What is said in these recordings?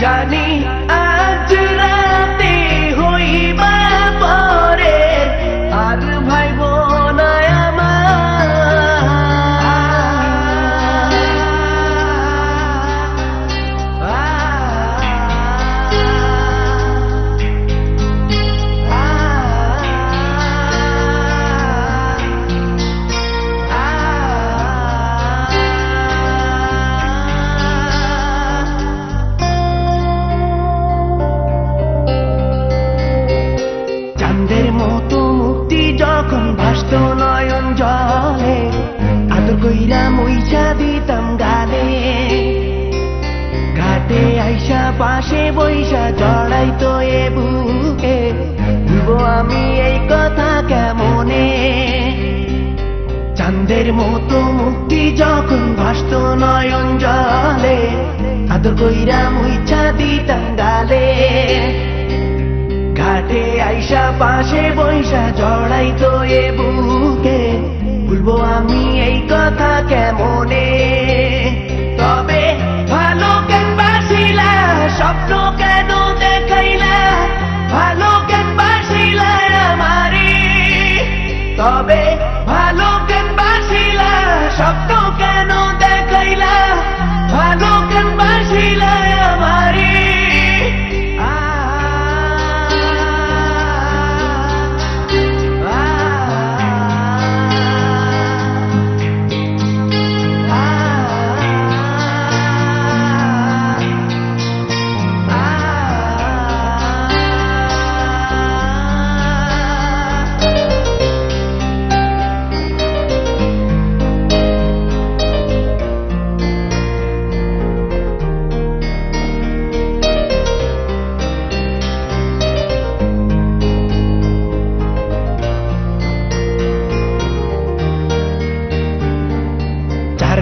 জানি আজ রাতে হইবা পরে আর ভাইব না মতো মুক্তি যখন ভাসত নয়ন জলে আদর কইরা মুইছা দিতাম গালে ঘাটে আইসা পাশে বইসা জড়াইতো এ বুকে ভুলবো আমি এই কথা কেমনে চাঁদের মতো মুক্তি যখন ভাসত নয়ন জলে আদর কইরা মুইছা দিতাম গালে ঘাটে আইসা পাশে বইসা জড়াইতো এ বুকে ভুলবো আমি এই কথা কেমনে তবে ভালো কেন বাসিলা স্বপ্ন কেন দেখাইলা ভালো কেন বাসিলা আমারে তবে ভালো কেন বাসিলা স্বপ্ন কেন দেখাইলা ভালো কেন বাসিলা আমারে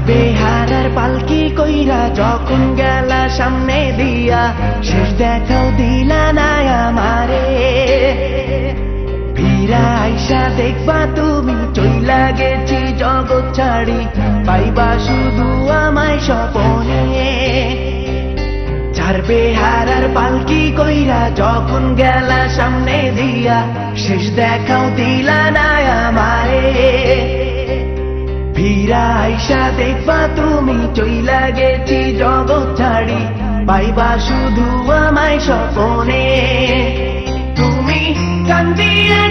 বেহারার পালকি কইরা যখন গেলা সামনে দিয়া শেষ দেখাও দিলা না আমারে ফিরা আইসা দেখবা তুমি চইলা গেছি জগৎ ছাড়ি পাইবা শুধু আমায় স্বপনে চার বেহারার পালকি কইরা যখন গেলা সামনে দিয়া শেষ দেখাও দিলা না আমারে ফিরা আইসা দেখবা তুমি চইলা গেছি জগৎ ছাড়ি পাইবা শুধু আমায় স্বপনে তুমি কান্দিয়ে